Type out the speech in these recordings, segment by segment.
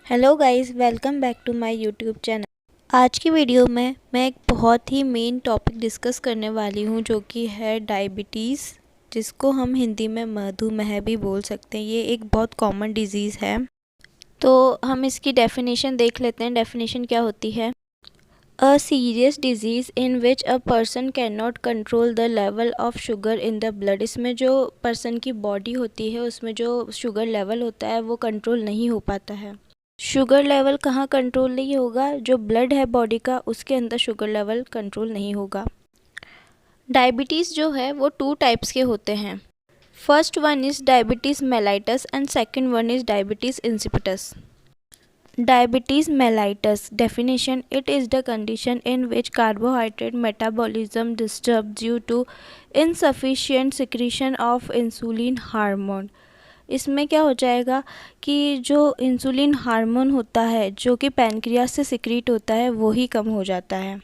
Hello guys, welcome back to my YouTube channel. आज की video में मैं एक बहुत ही मेन टॉपिक डिस्कस करने वाली हूँ जो कि है डायबिटीज़, जिसको हम हिंदी में मधुमेह भी बोल सकते हैं। ये एक बहुत कॉमन डिजीज़ है। तो हम इसकी डेफिनेशन देख लेते हैं। डेफिनेशन क्या होती है? A serious disease in which a person can not control the level of sugar in the blood. इसमें जो पर्सन की बॉडी होती है उसमें जो शुगर लेवल होता है वो कंट्रोल नहीं हो पाता है। शुगर लेवल कहाँ कंट्रोल नहीं होगा? जो ब्लड है बॉडी का उसके अंदर शुगर लेवल कंट्रोल नहीं होगा। डायबिटीज़ जो है वो 2 टाइप्स के होते हैं। First one is diabetes mellitus and second one is diabetes insipidus. Diabetes mellitus definition: it is the condition in which carbohydrate metabolism disturb due to insufficient secretion of insulin hormone. इसमें क्या हो जाएगा कि जो insulin hormone होता है जो कि पैनक्रियास से सिक्रीट होता है वो ही कम हो जाता है।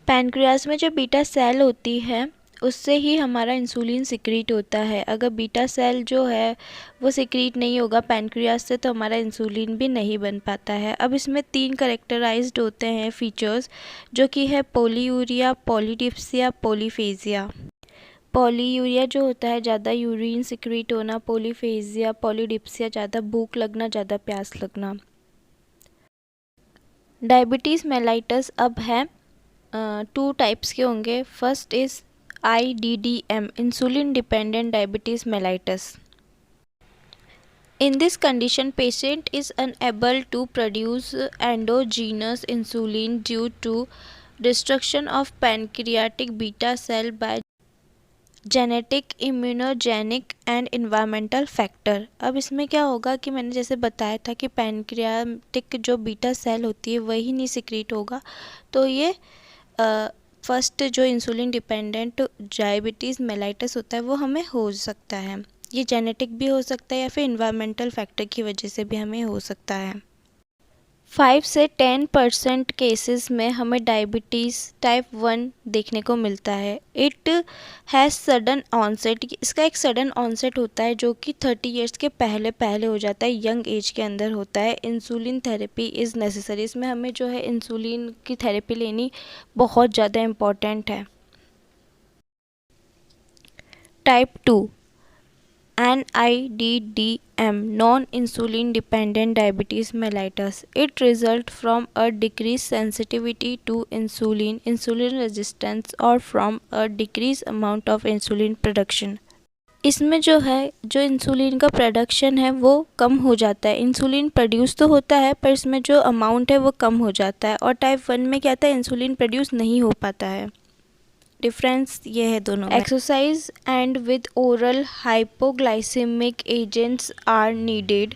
पैनक्रियास में जो बीटा सेल होती है उससे ही हमारा इंसुलिन सिक्रीट होता है। अगर बीटा सेल जो है वो सिक्रीट नहीं होगा पैनक्रियास से तो हमारा इंसुलिन भी नहीं बन पाता है। अब इसमें 3 करेक्टराइज्ड होते हैं फीचर्स, जो कि है पॉलीयूरिया, पॉलीडिप्सिया, पॉलीफेजिया। पॉलीयूरिया जो होता है ज़्यादा यूरिन सिक्रीट होना, पॉलीफेजिया पॉलीडिप्सिया ज़्यादा भूख लगना, ज़्यादा प्यास लगना। डायबिटीज़ मेलाइटस अब है 2 टाइप्स के होंगे। First is IDDM, insulin dependent diabetes mellitus. In this condition, patient is unable to produce endogenous insulin due to destruction of pancreatic beta cell by genetic, immunogenic and environmental factor. अब इसमें क्या होगा कि मैंने जैसे बताया था कि पैनक्रियाटिक जो बीटा सेल होती है वही नहीं सिक्रीट होगा, तो ये फर्स्ट जो इंसुलिन डिपेंडेंट डायबिटीज़ मेलाइटस होता है वो हमें हो सकता है। ये जेनेटिक भी हो सकता है या फिर इन्वायरमेंटल फैक्टर की वजह से भी हमें हो सकता है। 5 से 10% केसेस में हमें डायबिटीज़ टाइप 1 देखने को मिलता है। इट हैज़ सडन ऑनसेट, इसका एक सडन ऑनसेट होता है जो कि 30 ईयर्स के पहले पहले हो जाता है, यंग एज के अंदर होता है। इंसुलिन थेरेपी इज़ नेसेसरी, इसमें हमें जो है इंसुलिन की थेरेपी लेनी बहुत ज़्यादा इम्पॉर्टेंट है। Type 2 NIDDM, non-insulin dependent diabetes mellitus. It results from a decreased sensitivity to insulin, insulin resistance, or from a decreased amount of insulin production. इसमें जो है जो इंसुलिन का प्रोडक्शन है वो कम हो जाता है। इंसुलिन प्रोड्यूस तो होता है पर इसमें जो अमाउंट है वो कम हो जाता है। और टाइप 1 में क्या था, इंसुलिन प्रोड्यूस नहीं हो पाता है। डिफरेंस ये है दोनों में। Exercise and with oral hypoglycemic agents are needed.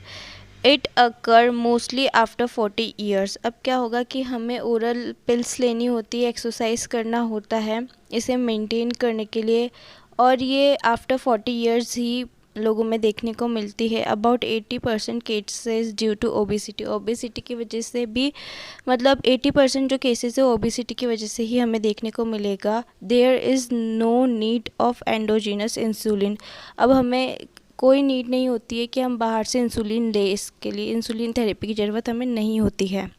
It occur mostly after 40 years. अब क्या होगा कि हमें ओरल पिल्स लेनी होती है, एक्सरसाइज करना होता है इसे मेंटेन करने के लिए, और ये आफ्टर 40 ईयर्स ही लोगों में देखने को मिलती है। About 80% cases due to obesity, obesity की वजह से भी, मतलब 80% जो केसेस है ओबेसिटी की वजह से ही हमें देखने को मिलेगा। There is no need of endogenous insulin. अब हमें कोई नीड नहीं होती है कि हम बाहर से इंसुलिन लें, इसके लिए इंसुलिन थेरेपी की ज़रूरत हमें नहीं होती है।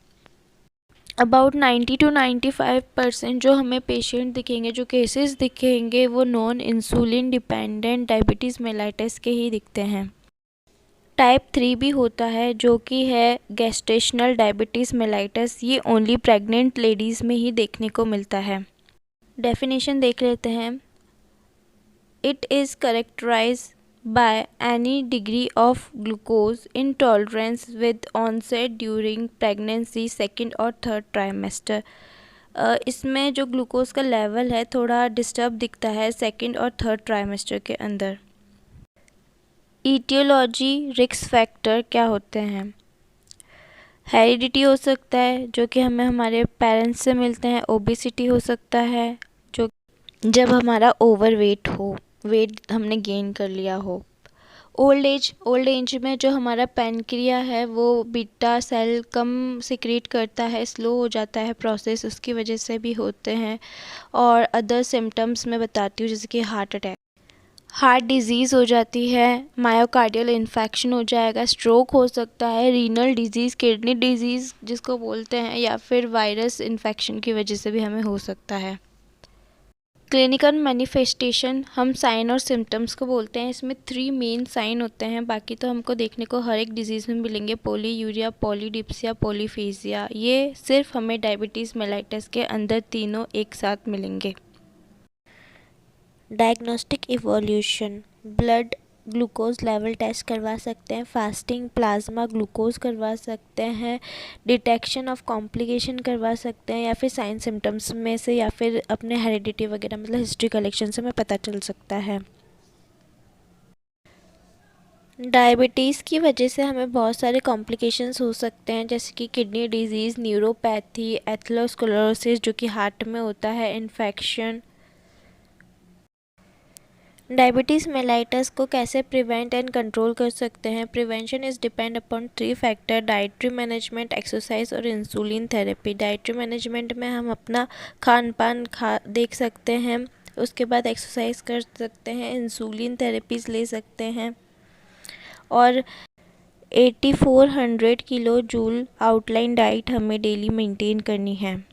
अबाउट 90 to 95% जो हमें पेशेंट दिखेंगे, जो केसेस दिखेंगे, वो non insulin dependent diabetes mellitus के ही दिखते हैं। टाइप 3 भी होता है जो कि है गेस्टेशनल डायबिटीज़ मेलाइटस। ये ओनली प्रेग्नेंट लेडीज़ में ही देखने को मिलता है। डेफिनेशन देख लेते हैं। It is characterize by any degree of glucose intolerance with onset during pregnancy, second और थर्ड ट्राइमेस्टर। इसमें जो ग्लूकोज का लेवल है थोड़ा डिस्टर्ब दिखता है सेकेंड और थर्ड ट्राइमेस्टर के अंदर। ईटियोलॉजी, रिस्क फैक्टर क्या होते हैं? हेरिडिटी हो सकता है जो कि हमें हमारे पेरेंट्स से मिलते हैं। ओबेसिटी हो सकता है जो जब हमारा ओवरवेट हो, वेट हमने गेन कर लिया हो। ओल्ड एज, ओल्ड एज में जो हमारा पैनक्रिया है वो बीटा सेल कम सिक्रीट करता है, स्लो हो जाता है प्रोसेस, उसकी वजह से भी होते हैं। और अदर सिम्टम्स मैं बताती हूँ जैसे कि हार्ट अटैक। हार्ट डिजीज़ हो जाती है, मायोकार्डियल इन्फेक्शन हो जाएगा, स्ट्रोक हो सकता है, रीनल डिजीज़, किडनी डिजीज़ जिसको बोलते हैं, या फिर वायरस इन्फेक्शन की वजह से भी हमें हो सकता है। क्लिनिकल मैनिफेस्टेशन हम साइन और सिम्टम्स को बोलते हैं। इसमें 3 मेन साइन होते हैं, बाकी तो हमको देखने को हर एक डिजीज़ में मिलेंगे। पोलीयूरिया, पॉलीडिप्सिया, पॉलीफेजिया, ये सिर्फ हमें डायबिटीज़ मेलाइटस के अंदर तीनों एक साथ मिलेंगे। Diagnostic evolution, blood glucose level test करवा सकते हैं, फास्टिंग प्लाज्मा ग्लूकोज करवा सकते हैं, डिटेक्शन ऑफ कॉम्प्लिकेशन करवा सकते हैं, या फिर साइन सिम्टम्स में से या फिर अपने हेरिडिटी वगैरह मतलब हिस्ट्री कलेक्शन से हमें पता चल सकता है। डायबिटीज़ की वजह से हमें बहुत सारे कॉम्प्लिकेशंस हो सकते हैं, जैसे कि किडनी डिजीज़, न्यूरोपैथी, एथेरोस्क्लेरोसिस जो कि हार्ट में होता है, इन्फेक्शन। डायबिटीज़ मेलाइटस को कैसे प्रिवेंट एंड कंट्रोल कर सकते हैं? Prevention is depend upon 3 factor: dietary management, exercise और इंसुलिन थेरेपी। डाइटरी मैनेजमेंट में हम अपना खान पान देख सकते हैं, उसके बाद एक्सरसाइज कर सकते हैं, इंसुलिन थेरेपीज़ ले सकते हैं, और 8400 किलो जूल आउटलाइन डाइट हमें डेली मेंटेन करनी है।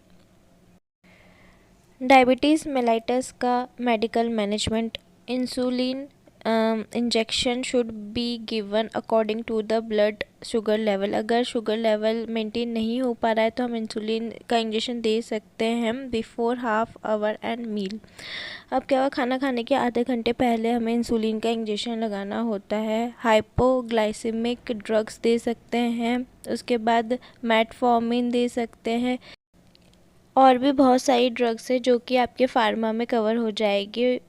डायबिटीज़ मेलाइटस का medical management: insulin injection should be given according to the blood sugar level. अगर शुगर लेवल मेंटेन नहीं हो पा रहा है तो हम इंसुलिन का इंजेक्शन दे सकते हैं बिफोर हाफ आवर एंड मील। अब क्या हुआ, खाना खाने के आधे घंटे पहले हमें इंसुलिन का इंजेक्शन लगाना होता है। हाइपोग्लाइसेमिक ड्रग्स दे सकते हैं, उसके बाद मेटफॉर्मिन दे सकते हैं, और भी बहुत सारी ड्रग्स है जो कि आपके फार्मा में कवर हो जाएगी।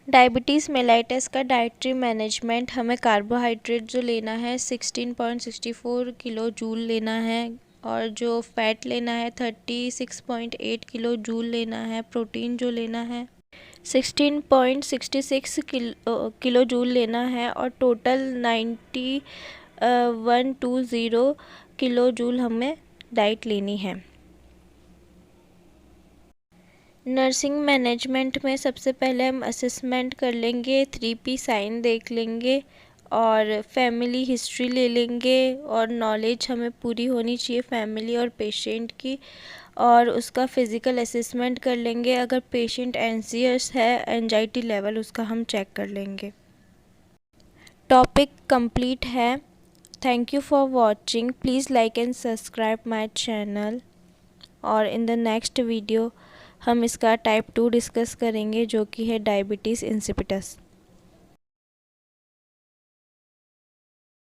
डायबिटीज़ मेलाइटस का डाइटरी मैनेजमेंट: हमें कार्बोहाइड्रेट जो लेना है 16.64 किलो जूल लेना है, और जो फैट लेना है 36.8 किलो जूल लेना है, प्रोटीन जो लेना है 16.66 किलो जूल लेना है, और टोटल 120 किलो जूल हमें डाइट लेनी है। नर्सिंग मैनेजमेंट में सबसे पहले हम असेसमेंट कर लेंगे, 3P साइन देख लेंगे, और फैमिली हिस्ट्री ले लेंगे, और नॉलेज हमें पूरी होनी चाहिए फैमिली और पेशेंट की, और उसका फिज़िकल असेसमेंट कर लेंगे। अगर पेशेंट एंशियस है, एंजाइटी लेवल उसका हम चेक कर लेंगे। टॉपिक कंप्लीट है। Thank you for watching. Please like and subscribe my channel, और इन द नेक्स्ट वीडियो हम इसका टाइप 2 डिस्कस करेंगे जो कि है डायबिटीज़ इंसिपिटस।